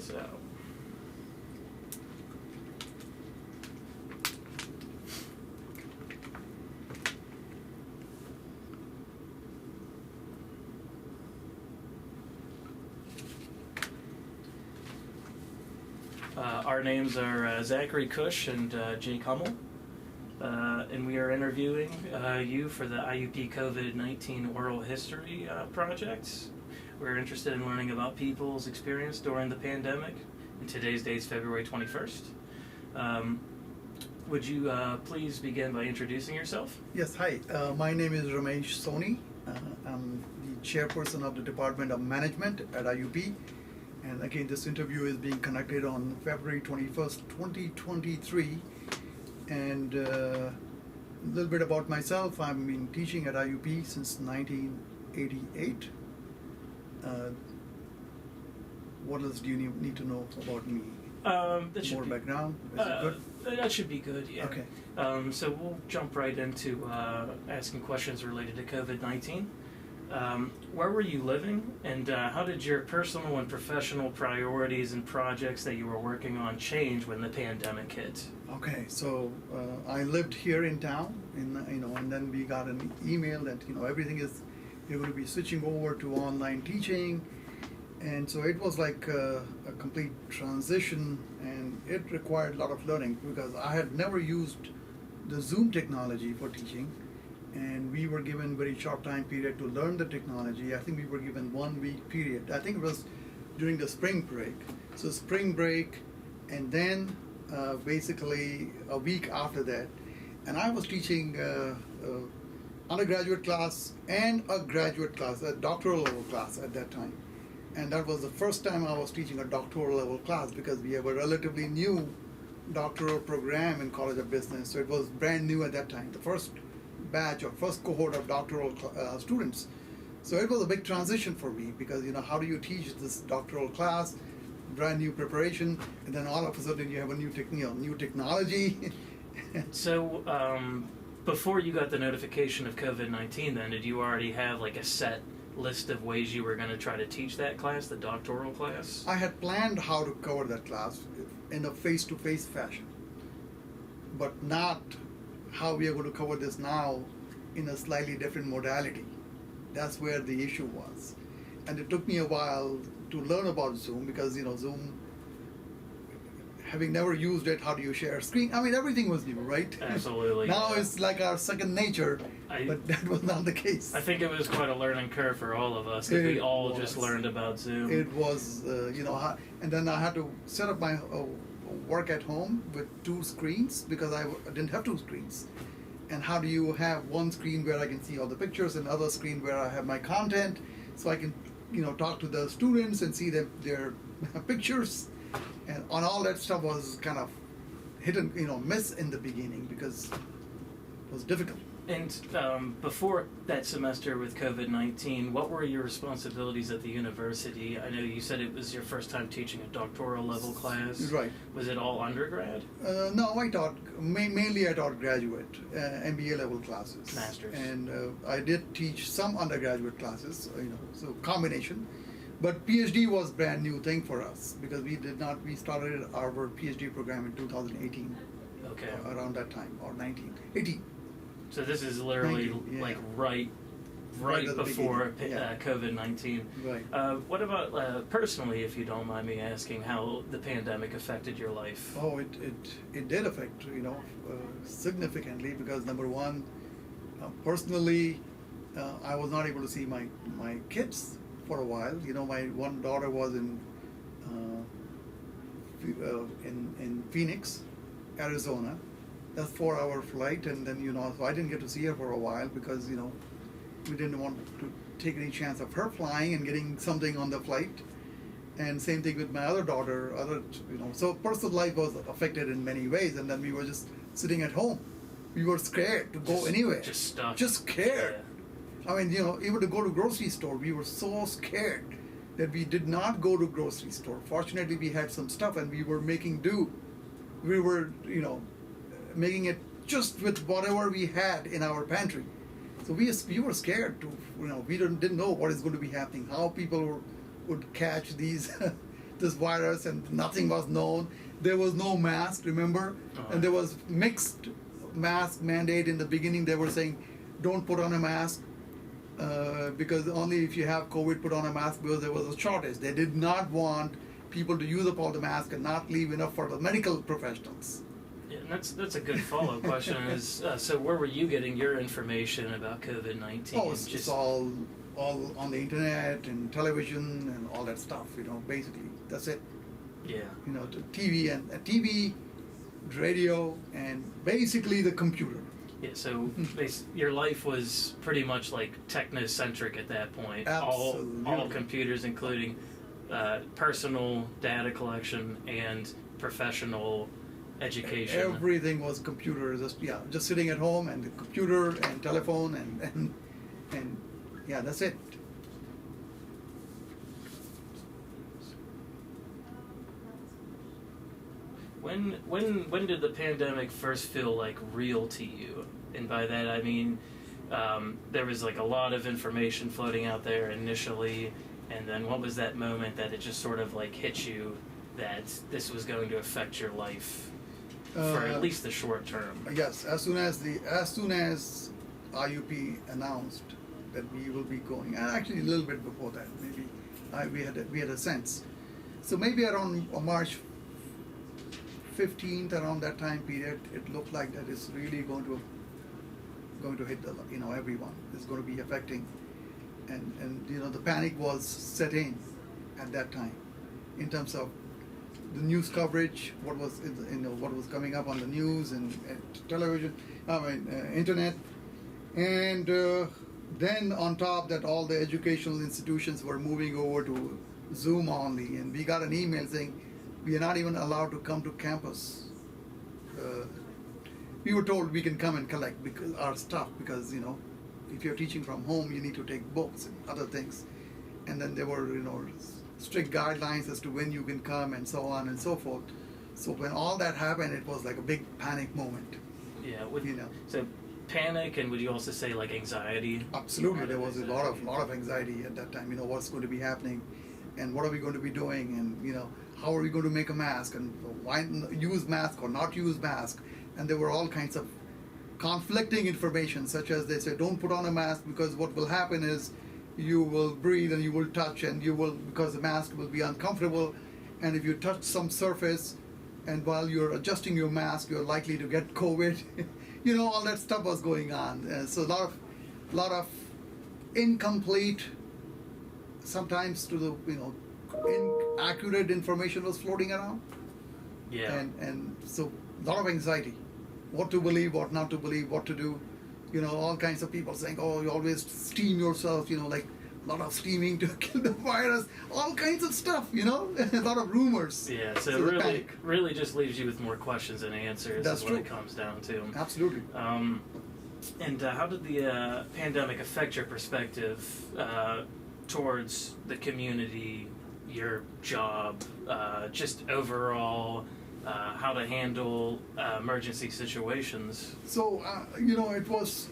this out. Our names are Zachary Cush and Jake Hummel, and we are interviewing you for the IUP COVID-19 Oral History project. We're interested in learning about people's experience during the pandemic, and today's date is February 21st. Would you please begin by introducing yourself? Yes, hi. My name is Ramesh Soni. I'm the chairperson of the Department of Management at IUP. And again, this interview is being conducted on February 21st, 2023. And a little bit about myself. I've been teaching at IUP since 1988. What else do you need to know about me? More background? Is it good? That should be good, yeah. Okay. So we'll jump right into asking questions related to COVID-19. Where were you living, and how did your personal and professional priorities and projects that you were working on change when the pandemic hit? Okay, so I lived here in town, and then we got an email that everything is you're going to be switching over to online teaching, and so it was like a complete transition, and it required a lot of learning because I had never used the Zoom technology for teaching. And we were given very short time period to learn the technology. I think we were given 1 week period. I think it was during the spring break. So spring break, and then basically a week after that. And I was teaching undergraduate class and a graduate class, a doctoral level class at that time. And that was the first time I was teaching a doctoral level class because we have a relatively new doctoral program in College of Business. So it was brand new at that time. The first batch or first cohort of doctoral students. So it was a big transition for me because how do you teach this doctoral class, brand new preparation, and then all of a sudden you have a new technology. So before you got the notification of COVID-19, then did you already have like a set list of ways you were going to try to teach that class, the doctoral class? I had planned how to cover that class in a face-to-face fashion, but not how we are going to cover this now in a slightly different modality. That's where the issue was. And it took me a while to learn about Zoom because, Zoom, having never used it, how do you share a screen? I mean, everything was new, right? Absolutely. Now it's like our second nature, but that was not the case. I think it was quite a learning curve for all of us because we all just learned about Zoom. It was, and then I had to set up my work at home with 2 screens because I didn't have 2 screens. And how do you have one screen where I can see all the pictures and another screen where I have my content so I can talk to the students and see their pictures, and on all that stuff was kind of hit and miss in the beginning because it was difficult. And before that semester with COVID-19, what were your responsibilities at the university? I know you said it was your first time teaching a doctoral level class. Right. Was it all undergrad? No, I taught, mainly I taught graduate, MBA level classes. Masters. And I did teach some undergraduate classes, so combination. But PhD was brand new thing for us because we started our PhD program in 2018. Okay. Around that time, or 1918. So this is literally like right before COVID-19. Right. What about personally, if you don't mind me asking, how the pandemic affected your life? Oh, it did affect significantly because number one, personally, I was not able to see my kids for a while. My one daughter was in Phoenix, Arizona. That's 4-hour flight, and then so I didn't get to see her for a while because we didn't want to take any chance of her flying and getting something on the flight. And same thing with my other daughter. So personal life was affected in many ways, and then we were just sitting at home. We were scared to go anywhere. Just stuck. Just scared. Yeah. I mean, even to go to grocery store, we were so scared that we did not go to grocery store. Fortunately, we had some stuff, and we were making do. We were, making it just with whatever we had in our pantry. So we were scared to, we didn't know what is going to be happening, how people would catch these this virus, and nothing was known. There was no mask, remember? And there was mixed mask mandate in the beginning. They were saying, don't put on a mask because only if you have COVID, put on a mask, because there was a shortage. They did not want people to use up all the masks and not leave enough for the medical professionals. Yeah, and that's a good follow-up question. Is so where were you getting your information about COVID-19? Oh, it's all on the internet and television and all that stuff. Basically that's it. Yeah. The TV, radio, and basically the computer. Yeah, so your life was pretty much like technocentric at that point. Absolutely. All computers, including personal data collection and professional education. Everything was computer. Just sitting at home and the computer and telephone and yeah, that's it. When did the pandemic first feel like real to you? And by that I mean there was like a lot of information floating out there initially, and then what was that moment that it just sort of like hit you that this was going to affect your life for at least the short term? Yes, as soon as IUP announced that we will be going, and actually a little bit before that, maybe we had a sense. So maybe around March 15th, around that time period, it looked like that it's really going to hit everyone. It's going to be affecting, and the panic was set in at that time, in terms of the news coverage, what was what was coming up on the news and television, internet, and then on top that all the educational institutions were moving over to Zoom only, and we got an email saying we are not even allowed to come to campus. We were told we can come and collect our stuff because if you're teaching from home, you need to take books and other things, and then there were strict guidelines as to when you can come and so on and so forth. So when all that happened, it was like a big panic moment. Yeah, so panic, and would you also say like anxiety? Absolutely, there was a lot of anxiety at that time. What's going to be happening, and what are we going to be doing, and how are we going to make a mask, and why use mask or not use mask, and there were all kinds of conflicting information, such as they said don't put on a mask because what will happen is you will breathe and you will touch and you will, because the mask will be uncomfortable, and if you touch some surface and while you're adjusting your mask you're likely to get COVID. All that stuff was going on. So a lot of incomplete, sometimes to the inaccurate information was floating around. Yeah. And so a lot of anxiety, what to believe, what not to believe, what to do. All kinds of people saying, oh, you always steam yourself, like a lot of steaming to kill the virus, all kinds of stuff, a lot of rumors. Yeah, so really just leaves you with more questions than answers. That's what true. It comes down to. Absolutely. And how did the pandemic affect your perspective towards the community, your job, just overall, how to handle emergency situations? So, it was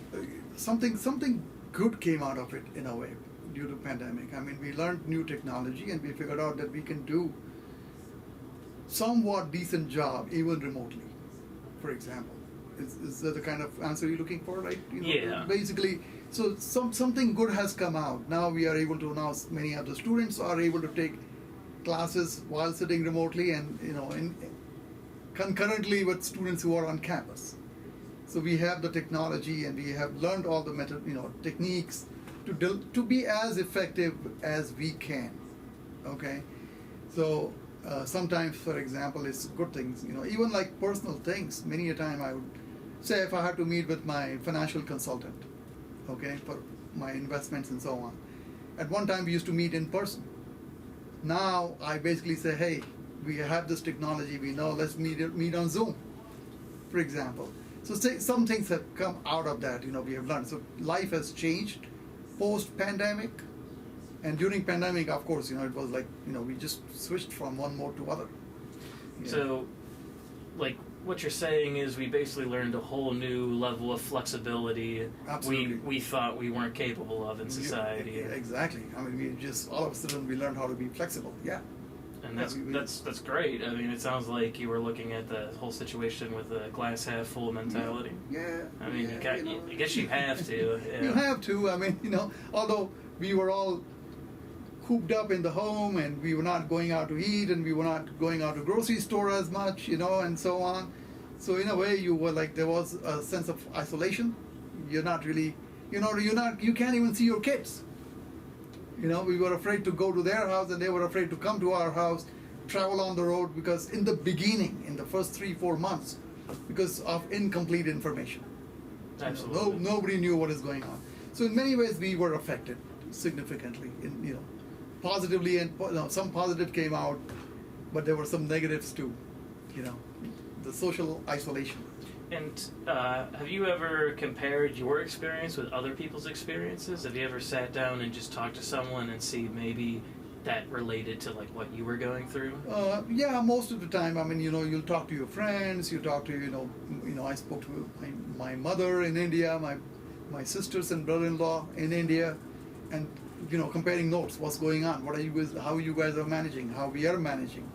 something good came out of it in a way due to pandemic. We learned new technology and we figured out that we can do somewhat decent job even remotely, for example. Is that the kind of answer you're looking for, right? Yeah. Basically, so something good has come out. Now we are able to, many of the students are able to take classes while sitting remotely and, concurrently with students who are on campus. So we have the technology and we have learned all the techniques to be as effective as we can. Okay, so sometimes, for example, it's good things. Even like personal things. Many a time I would say if I had to meet with my financial consultant, okay, for my investments and so on. At one time we used to meet in person. Now I basically say, hey, we have this technology, we know, let's meet on Zoom, for example. So some things have come out of that, we have learned. So life has changed post-pandemic, and during pandemic, of course, it was like, we just switched from one mode to other. So, like, what you're saying is we basically learned a whole new level of flexibility. Absolutely. We thought we weren't capable of in society. Yeah, exactly. We just, all of a sudden, we learned how to be flexible, yeah. And that's great. I mean, it sounds like you were looking at the whole situation with a glass half full mentality. Yeah. I mean, I guess you have to. Yeah. You have to. I mean, although we were all cooped up in the home and we were not going out to eat and we were not going out to grocery store as much, and so on. So in a way, you were like, there was a sense of isolation. You're not really, you can't even see your kids. We were afraid to go to their house and they were afraid to come to our house, travel on the road, because in the beginning, in the first 3-4 months, because of incomplete information. Absolutely. Nobody knew what is going on. So in many ways, we were affected significantly, positively, and some positive came out, but there were some negatives too, the social isolation. And have you ever compared your experience with other people's experiences? Have you ever sat down and just talked to someone and see maybe that related to like what you were going through? Yeah, most of the time. I mean, you'll talk to your friends. You talk to, I spoke to my mother in India, my sisters and brother-in-law in India, and comparing notes. What's going on? How you guys are managing? How we are managing?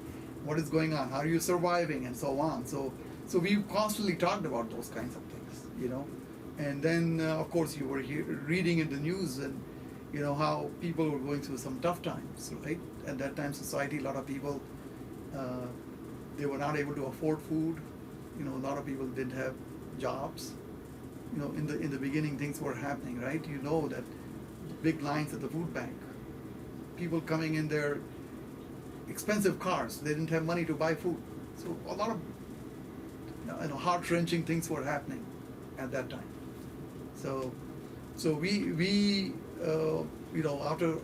What is going on? How are you surviving? And so on. So we constantly talked about those kinds of things, And then, of course, you were reading in the news and, how people were going through some tough times, right? At that time, society, a lot of people, they were not able to afford food. A lot of people didn't have jobs. In the beginning, things were happening, right? That big lines at the food bank, people coming in their expensive cars, they didn't have money to buy food. So a lot of heart-wrenching things were happening at that time. So we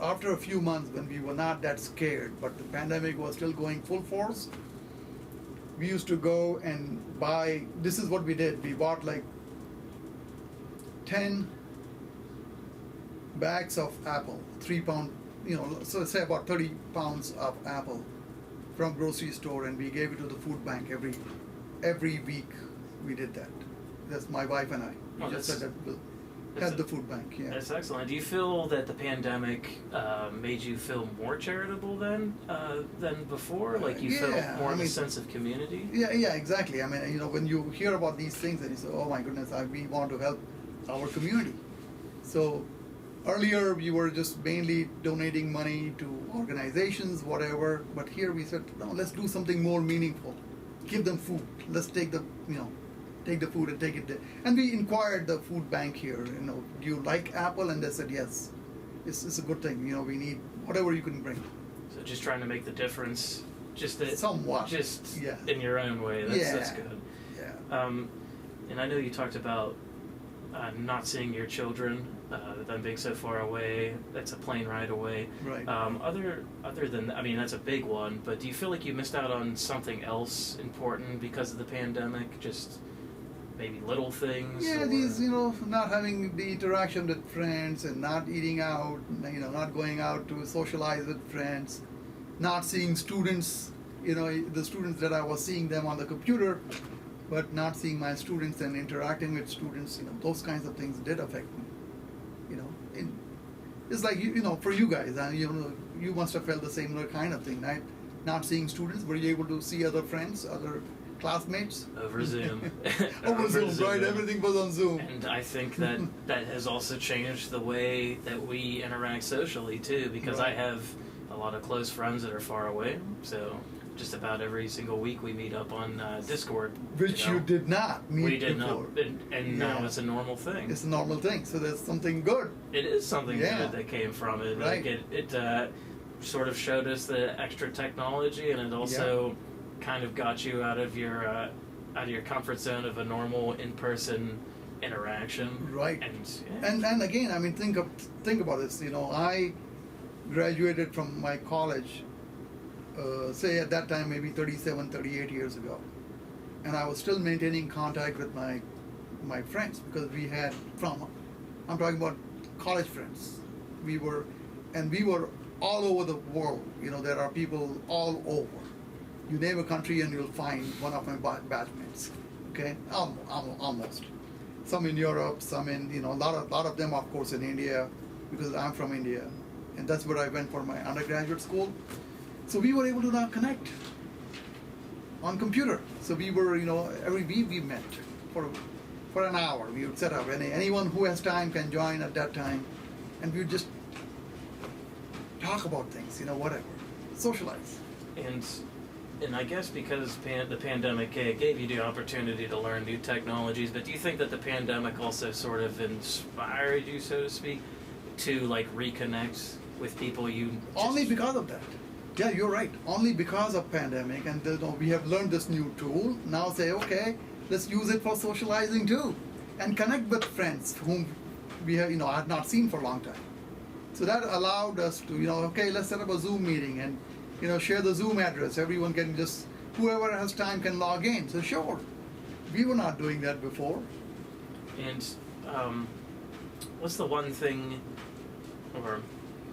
after a few months when we were not that scared, but the pandemic was still going full force, we used to go and buy. This is what we did. We bought like 10 bags of apple, 3 pound, so say about 30 pounds of apple from grocery store, and we gave it to the food bank every week. We did that. That's my wife and I. We just said that we'll head the food bank. Yeah. That's excellent. Do you feel that the pandemic made you feel more charitable than before? Like you felt more of a sense of community? Yeah, exactly. I mean, when you hear about these things and you say, oh my goodness, we want to help our community. So earlier we were just mainly donating money to organizations, whatever. But here we said, no, let's do something more meaningful. Give them food. Let's take the food and take it there. And we inquired the food bank here, do you like apple? And they said, yes, it's a good thing. We need whatever you can bring. So just trying to make the difference, somewhat, in your own way. That's good. Yeah. And I know you talked about not seeing your children, them being so far away. That's a plane ride away. Right. Other than, I mean, that's a big one. But do you feel like you missed out on something else important because of the pandemic? Just maybe little things. Yeah, these not having the interaction with friends and not eating out, not going out to socialize with friends, not seeing students. The students that I was seeing them on the computer, but not seeing my students and interacting with students. Those kinds of things did affect me. It's like for you guys, and you must have felt the same kind of thing, right? Not seeing students, were you able to see other friends, other classmates? Over Zoom. Over Zoom, right? Everything was on Zoom. And I think that has also changed the way that we interact socially too, because I have a lot of close friends that are far away, so just about every single week we meet up on Discord. Which you did not meet We did before. not, and now it's a normal thing. It's a normal thing, so there's something good. It is something good that came from it. Right. Like it sort of showed us the extra technology, and it also kind of got you out of your comfort zone of a normal in-person interaction. Right. And again, I mean, think about this. I graduated from my college. Say at that time maybe 37, 38 years ago. And I was still maintaining contact with my friends because I'm talking about college friends. We were all over the world. There are people all over. You name a country and you'll find one of my batchmates. Okay? Almost. Some in Europe, some in, a lot of them of course in India because I'm from India. And that's where I went for my undergraduate school. So we were able to now connect on computer. So we were, every week we met for an hour. We would set up, and anyone who has time can join at that time, and we would just talk about things, whatever, socialize. And I guess because the pandemic gave you the opportunity to learn new technologies, but do you think that the pandemic also sort of inspired you, so to speak, to like reconnect with people you only because of that? Yeah, you're right. Only because of pandemic, and we have learned this new tool. Now say, okay, let's use it for socializing too, and connect with friends whom we have, had not seen for a long time. So that allowed us to, okay, let's set up a Zoom meeting and, share the Zoom address. Everyone can just, whoever has time can log in. So sure, we were not doing that before. And what's the one thing, or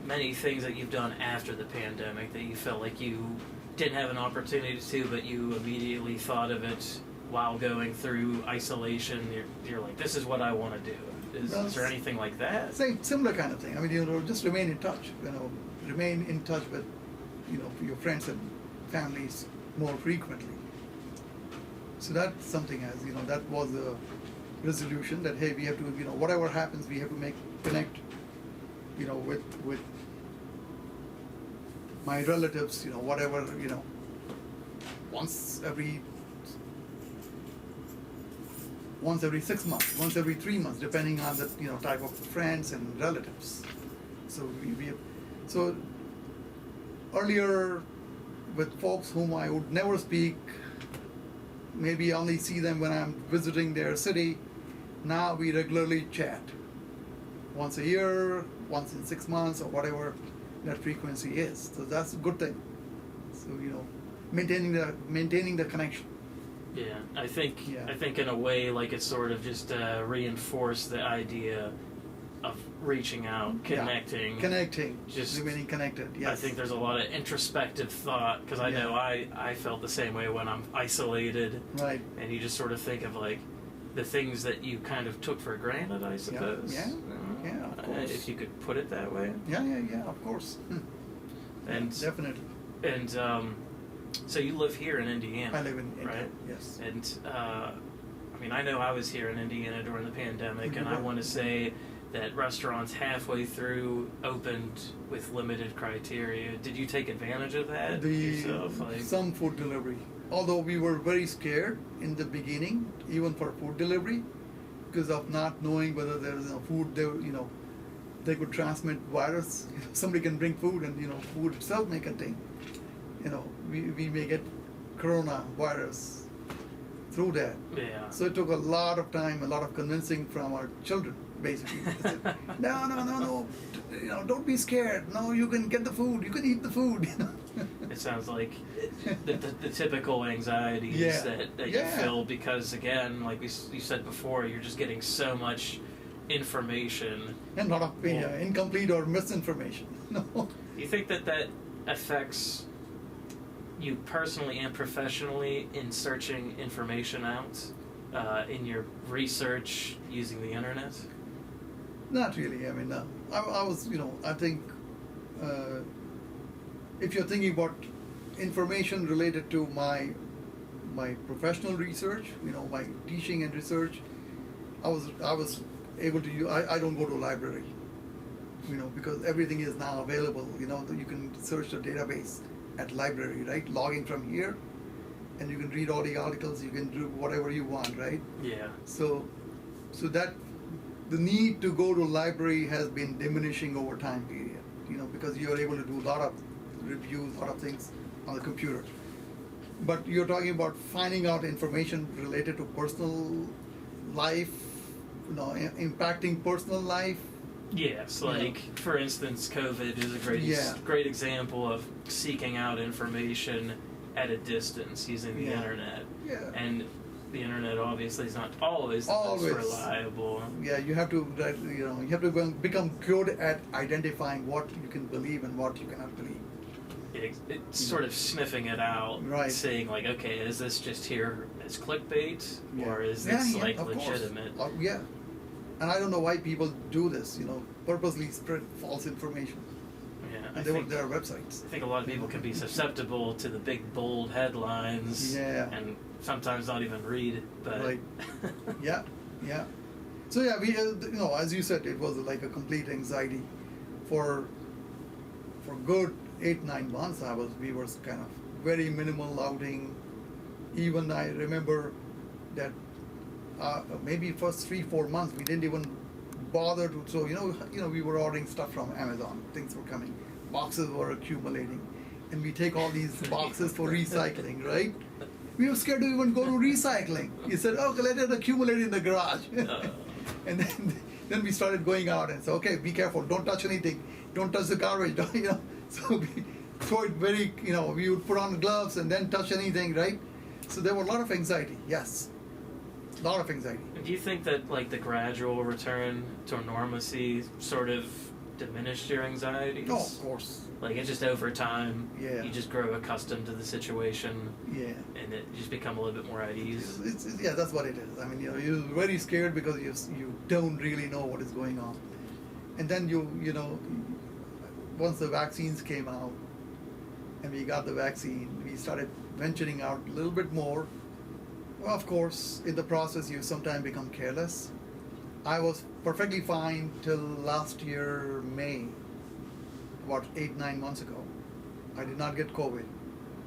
many things that you've done after the pandemic that you felt like you didn't have an opportunity to, but you immediately thought of it while going through isolation? You're like, this is what I want to do. Is there anything like that? Same, similar kind of thing. I mean, just remain in touch. Remain in touch with, your friends and families more frequently. So that's something as, that was a resolution that, hey, we have to, whatever happens, we have to connect, with my relatives, whatever, once every 6 months, once every 3 months, depending on the type of friends and relatives. So so earlier with folks whom I would never speak, maybe only see them when I'm visiting their city. Now we regularly chat, once a year, once in 6 months, or whatever that frequency is. So that's a good thing. So maintaining the connection. Yeah, I think in a way, like, it sort of just reinforced the idea of reaching out, connecting, just remaining connected. Yes, I think there's a lot of introspective thought, because I know I felt the same way when I'm isolated. Right. And you just sort of think of like the things that you kind of took for granted, I suppose. Yeah, of course. If you could put it that way. Yeah, of course. And definitely. And so you live here in Indiana. I live in Indiana, right? Yes. And I know I was here in Indiana during the pandemic, and I want to say that restaurants halfway through opened with limited criteria. Did you take advantage of that yourself? Some food delivery. Although we were very scared in the beginning, even for food delivery, because of not knowing whether there is food there, they could transmit virus. Somebody can bring food, and food itself may contain. We may get coronavirus through that. Yeah. So it took a lot of time, a lot of convincing from our children, basically. They said, no, don't be scared. No, you can get the food. You can eat the food. It sounds like the typical anxieties that you feel, because, again, like you said before, you're just getting so much information. And a lot of incomplete or misinformation. No. Do you think that affects you personally and professionally in searching information out, in your research using the internet? Not really. I mean, no. I was, I think if you're thinking about information related to my professional research, my teaching and research, I was able to. I don't go to a library, because everything is now available. You can search the database at library, right? Logging from here, and you can read all the articles. You can do whatever you want, right? Yeah. So that the need to go to library has been diminishing over time period. Because you're able to do a lot of reviews, a lot of things on the computer. But you're talking about finding out information related to personal life, impacting personal life. Yes, for instance, COVID is a great example of seeking out information at a distance using the internet. Yeah. And the internet obviously is not always the most reliable. Yeah, you have to become good at identifying what you can believe and what you cannot believe. It's sort of sniffing it out, right? Saying like, okay, is this just here as clickbait, or is this legitimate? Yeah. And I don't know why people do this, purposely spread false information. and they were their websites. I think a lot of people can be susceptible to the big bold headlines, and sometimes not even read. But right, yeah. So yeah, we as you said, it was like a complete anxiety for good 8-9 months. We were kind of very minimal outing. Even I remember that maybe first 3-4 months we didn't even bother to. So we were ordering stuff from Amazon. Things were coming, boxes were accumulating, and we take all these boxes for recycling, right? We were scared to even go to recycling. He said, "Okay, let it accumulate in the garage." And then we started going out and said, "Okay, be careful. Don't touch anything. Don't touch the garbage." So we throw it very. We would put on gloves and then touch anything, right? So there were a lot of anxiety. Yes, a lot of anxiety. And do you think that like the gradual return to normalcy sort of diminished your anxieties? Oh, of course. Like it's just over time, you just grow accustomed to the situation, and it just become a little bit more at ease. That's what it is. I mean, you're very scared because you don't really know what is going on, and then once the vaccines came out, and we got the vaccine, we started venturing out a little bit more. Well, of course, in the process, you sometimes become careless. I was perfectly fine till last year, May. About 8-9 months ago. I did not get COVID,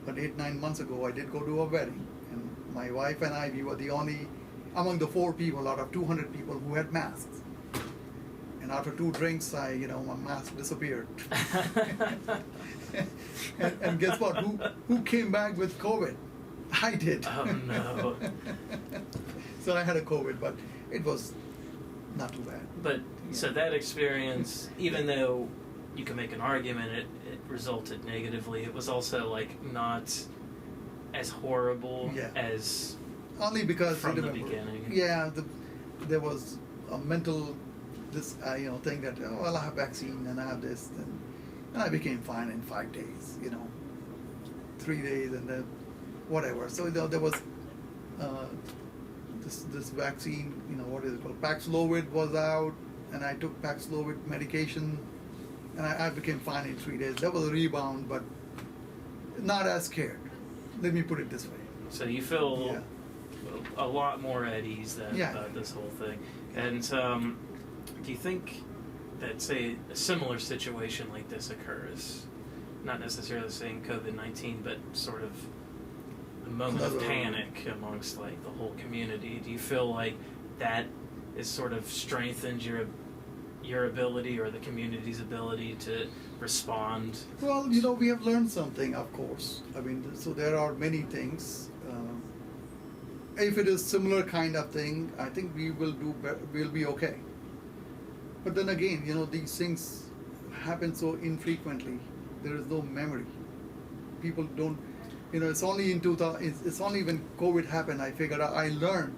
but 8-9 months ago I did go to a wedding, and my wife and I, we were the only among the 4 people out of 200 people who had masks. And after 2 drinks, my mask disappeared. and guess what? Who came back with COVID? I did. Oh no! So I had a COVID, but it was not too bad. But so that experience, even though you can make an argument it resulted negatively, it was also like not as horrible as only because from the beginning. Yeah, there was a mental thing that I have vaccine and I have this, and I became fine in 5 days, 3 days, and then whatever. So there was this vaccine, what is it called? Paxlovid was out, and I took Paxlovid medication. And I became fine in 3 days. There was a rebound, but not as scared. Let me put it this way. So you feel a lot more at ease about this whole thing. And do you think that, say, a similar situation like this occurs, not necessarily saying COVID-19, but sort of a moment of panic amongst like the whole community? Do you feel like that is sort of strengthened your ability or the community's ability to respond? Well, we have learned something, of course. I mean, so there are many things. If it is similar kind of thing, I think we'll be okay. But then again, these things happen so infrequently. There is no memory. People don't, it's only in 2000, it's only when COVID happened, I figured out, I learned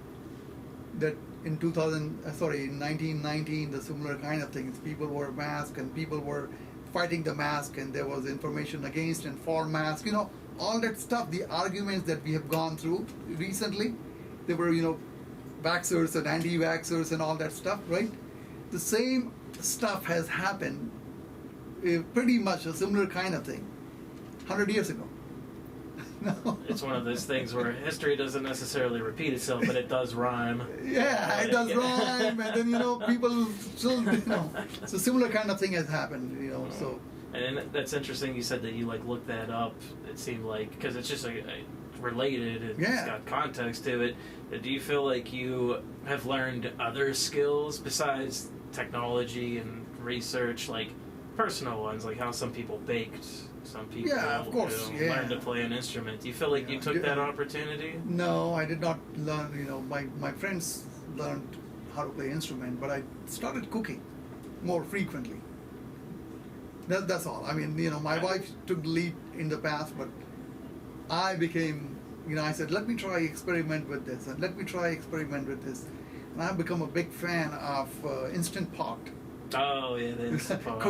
that in 1919, the similar kind of things. People wore masks and people were fighting the mask, and there was information against and for mask. All that stuff, the arguments that we have gone through recently, there were, vaxxers and anti-vaxxers and all that stuff, right? The same stuff has happened, pretty much a similar kind of thing, 100 years ago. No. It's one of those things where history doesn't necessarily repeat itself, but it does rhyme. Yeah, it does rhyme, and then people still, so similar kind of thing has happened, So. And that's interesting. You said that you looked that up. It seemed like because it's just related. It's got context to it. Do you feel like you have learned other skills besides technology and research, like personal ones, like how some people baked? Some people of course, learn to play an instrument. Do you feel like you took that opportunity? No, I did not learn. My friends learned how to play instrument, but I started cooking more frequently. That's all. I mean, my wife took the lead in the past, but I became, I said, let me try experiment with this, and let me try experiment with this. And I've become a big fan of Instant Pot. Oh yeah, the Instant Pot.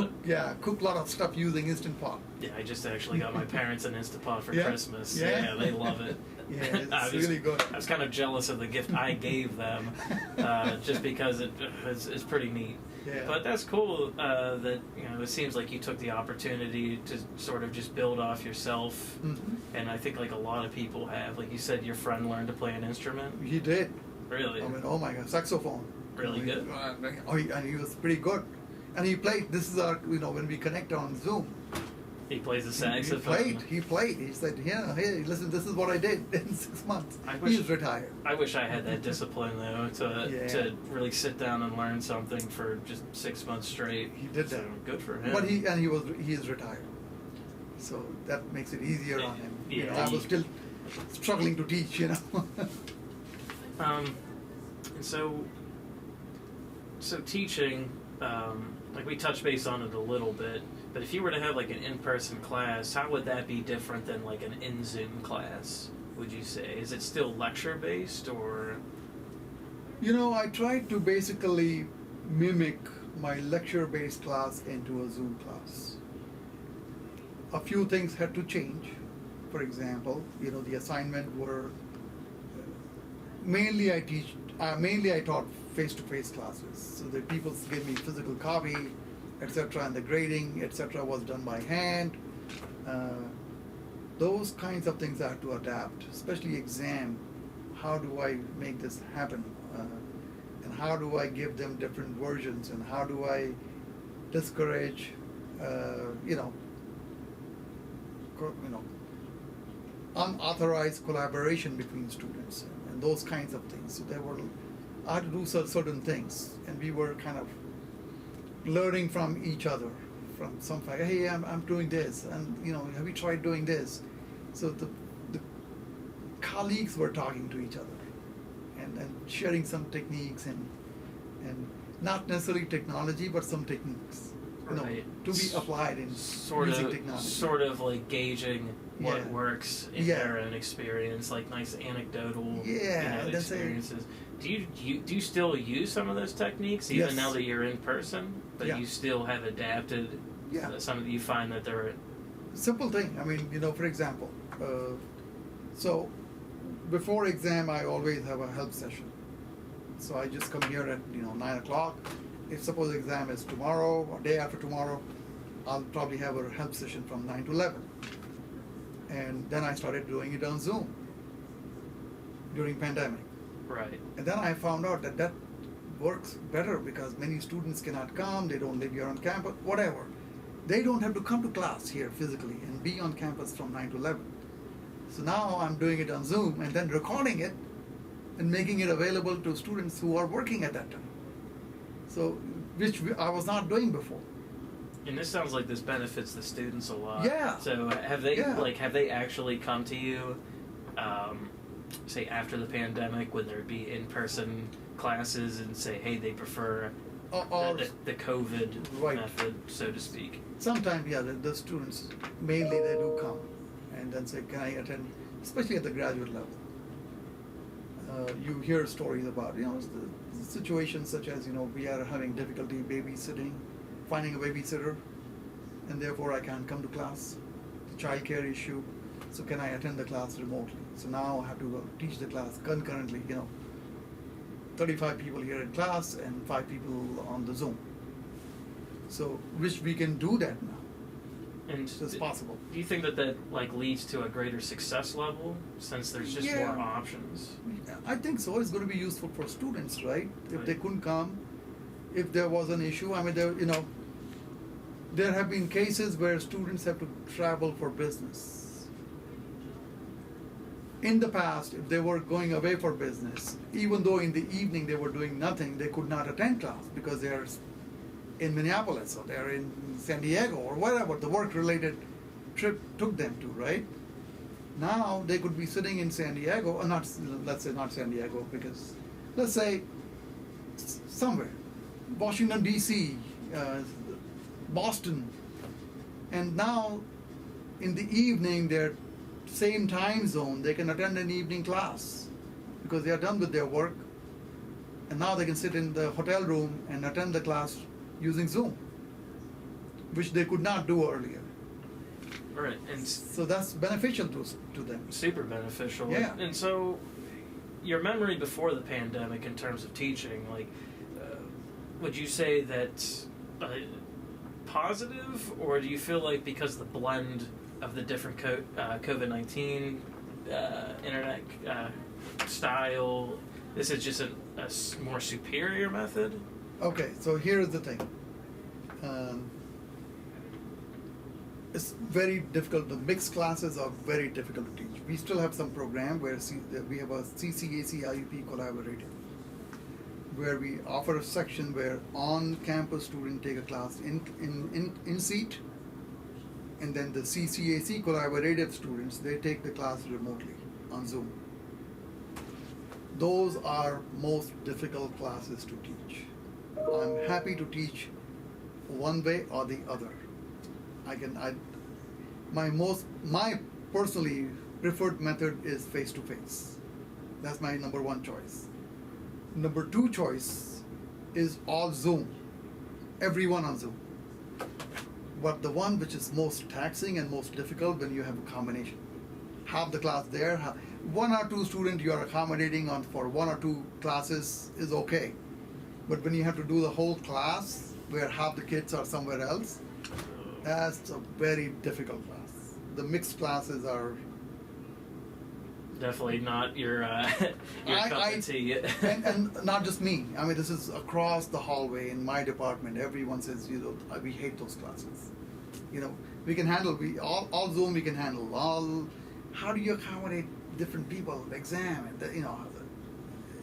cook a lot of stuff using Instant Pot. Yeah, I just actually got my parents an Instant Pot for Yeah? Christmas. Yeah? They love it. Yeah, it's I was, really good. I was kind of jealous of the gift I gave them, just because it's pretty neat. Yeah. But that's cool that it seems like you took the opportunity to sort of just build off yourself, and I think like a lot of people have. Like you said, your friend learned to play an instrument. He did. Really? I mean, oh my God, saxophone. Really good. And he was pretty good. And he played. This is our, when we connect on Zoom. He plays the saxophone. He played. He said, hey, listen, this is what I did in 6 months. He's retired. I wish I had that discipline though to really sit down and learn something for just 6 months straight. He did that. So good for him. But he is retired, so that makes it easier on him. Yeah, I was still struggling to teach. And so teaching, like we touched base on it a little bit. But if you were to have like an in-person class, how would that be different than like an in-Zoom class, would you say? Is it still lecture-based or? I tried to basically mimic my lecture-based class into a Zoom class. A few things had to change. For example, the assignment were, mainly I taught face-to-face classes. So the people gave me physical copy, etc., and the grading, etc., was done by hand. Those kinds of things I have to adapt, especially exam. How do I make this happen? And how do I give them different versions? And how do I discourage, unauthorized collaboration between students and those kinds of things? So I had to do certain things, and we were kind of learning from each other, from some fact. Hey, I'm doing this, and have you tried doing this? So the colleagues were talking to each other, and sharing some techniques and not necessarily technology, but some techniques, right. To be applied in using technology. Sort of like gauging what works in their own experience, like nice anecdotal experiences. Do you still use some of those techniques even now that you're in person? But you still have adapted some of you find that they're simple thing. I mean, for example, so before exam I always have a help session. So I just come here at 9 o'clock. If suppose exam is tomorrow or day after tomorrow, I'll probably have a help session from 9 to 11. And then I started doing it on Zoom during pandemic. Right. And then I found out that works better because many students cannot come, they don't live here on campus, whatever. They don't have to come to class here physically and be on campus from 9 to 11. So now I'm doing it on Zoom and then recording it and making it available to students who are working at that time. So, which I was not doing before. And this sounds like this benefits the students a lot. Yeah. So have they actually come to you, say after the pandemic, when there'd be in-person classes, and say, hey, they prefer the COVID method, so to speak? Sometimes, the students, mainly they do come and then say, can I attend, especially at the graduate level. You hear stories about, the situations such as, we are having difficulty babysitting, finding a babysitter, and therefore I can't come to class. The child care issue, so can I attend the class remotely? So now I have to go teach the class concurrently, 35 people here in class and 5 people on the Zoom. So, which we can do that now. And it's possible. Do you think that leads to a greater success level since there's just more options? I think so. It's going to be useful for students, right? If they couldn't come, if there was an issue, I mean, there have been cases where students have to travel for business. In the past, if they were going away for business, even though in the evening they were doing nothing, they could not attend class because they're in Minneapolis or they're in San Diego or wherever the work-related trip took them to, right? Now they could be sitting in San Diego, or let's say not San Diego, because let's say somewhere, Washington D.C., Boston, and now in the evening they're same time zone, they can attend an evening class because they are done with their work, and now they can sit in the hotel room and attend the class using Zoom, which they could not do earlier. Right, and So that's beneficial to them. super beneficial. Yeah. And so, your memory before the pandemic in terms of teaching, like, would you say that positive, or do you feel like because the blend of the different COVID-19 internet style, this is just a more superior method? Okay, so here's the thing. It's very difficult. The mixed classes are very difficult to teach. We still have some program where we have a CCAC IUP collaborative, where we offer a section where on-campus students take a class in seat, and then the CCAC collaborative students, they take the class remotely on Zoom. Those are most difficult classes to teach. I'm happy to teach one way or the other. My personally preferred method is face-to-face. That's my number one choice. Number two choice is all Zoom. Everyone on Zoom. But the one which is most taxing and most difficult when you have a combination. Half the class there, one or two students you are accommodating on for one or two classes is okay. But when you have to do the whole class where half the kids are somewhere else, that's a very difficult class. The mixed classes are definitely not your cup of tea. and not just me. I mean, this is across the hallway in my department. Everyone says, we hate those classes. We can handle all Zoom. We can handle. How do you accommodate different people? Exam,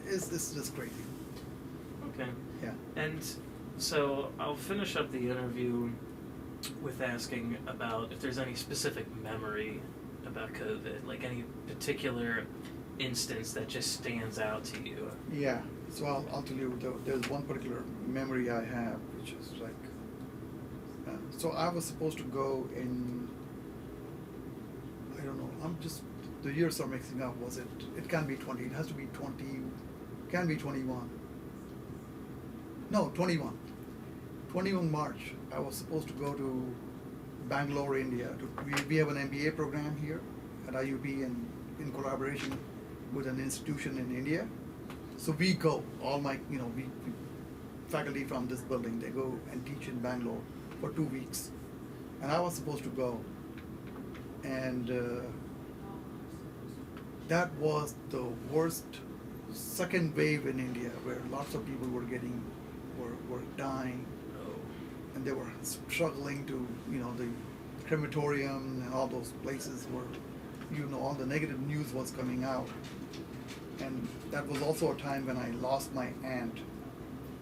it's just crazy. Okay. Yeah. And so I'll finish up the interview with asking about if there's any specific memory about COVID, like any particular instance that just stands out to you. Yeah. So I'll tell you, there's one particular memory I have, which is like, so I was supposed to go in, I don't know, the years are mixing up. It can't be 20, it has to be 20, can be 21. No, 21. 21 March, I was supposed to go to Bangalore, India. We have an MBA program here at IUP and in collaboration with an institution in India. So we go, all my, we faculty from this building, they go and teach in Bangalore for 2 weeks. And I was supposed to go. And that was the worst second wave in India, where lots of people were dying. And they were struggling to, the crematorium and all those places where, all the negative news was coming out. And that was also a time when I lost my aunt,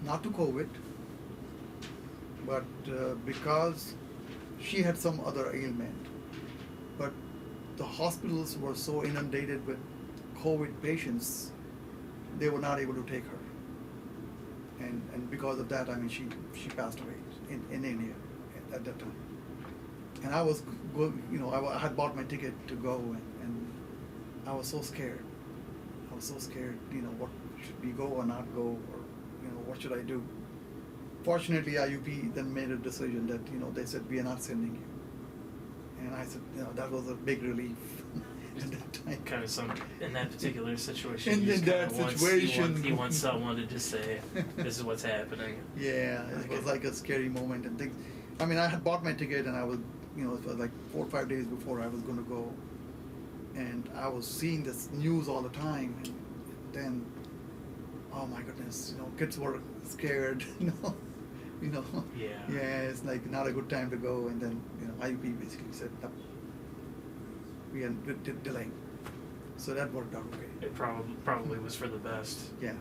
not to COVID, but because she had some other ailment. But the hospitals were so inundated with COVID patients, they were not able to take her. And because of that, she passed away in India at that time. And I was, I had bought my ticket to go, and I was so scared. What should we go or not go, or what should I do? Fortunately, IUP then made a decision that they said, we are not sending you. And I said, that was a big relief. At that time. Kind of in that particular situation. You want someone to just say, "This is what's happening." Yeah, it was like a scary moment, and things. I had bought my ticket, and I was, it was like 4 or 5 days before I was going to go, and I was seeing this news all the time, and then, oh my goodness, kids were scared, Yeah. It's like not a good time to go, and then IUP basically said, no. We are delaying. So that worked out okay. It probably was for the best. Yeah.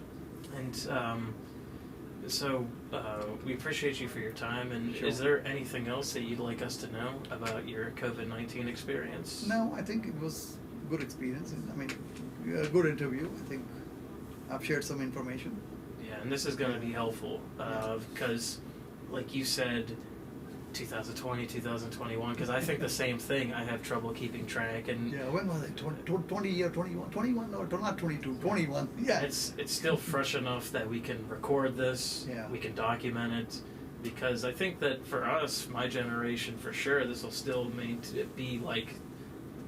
And so we appreciate you for your time. And Sure. Is there anything else that you'd like us to know about your COVID-19 experience? No, I think it was a good experience. A good interview. I think I've shared some information. Yeah, and this is going to be helpful because, like you said, 2020, 2021, because I think the same thing. I have trouble keeping track. And yeah, when was it? 20 or 21? No, not 22, 21. Yeah. It's still fresh enough that we can record this. Yeah. We can document it. because I think that for us, my generation, for sure, this will still be like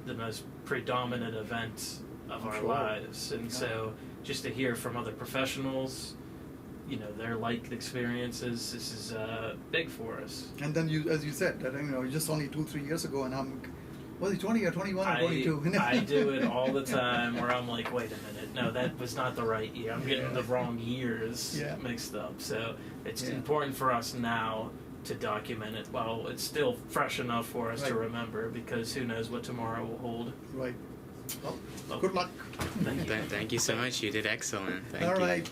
the most predominant event of our Sure. lives. And so just to hear from other professionals, you know, their liked experiences, this is big for us. And then you, as you said, that, you know, just only 2-3 years ago, and was it 20 or 21 or 22? I do it all the time where I'm like, wait a minute, no, that was not the right year. I'm getting the wrong years mixed up. So it's important for us now to document it while it's still fresh enough for us to remember, because who knows what tomorrow will hold. Right. Well, good luck. Thank you. Thank you so much. You did excellent. Thank All you. right.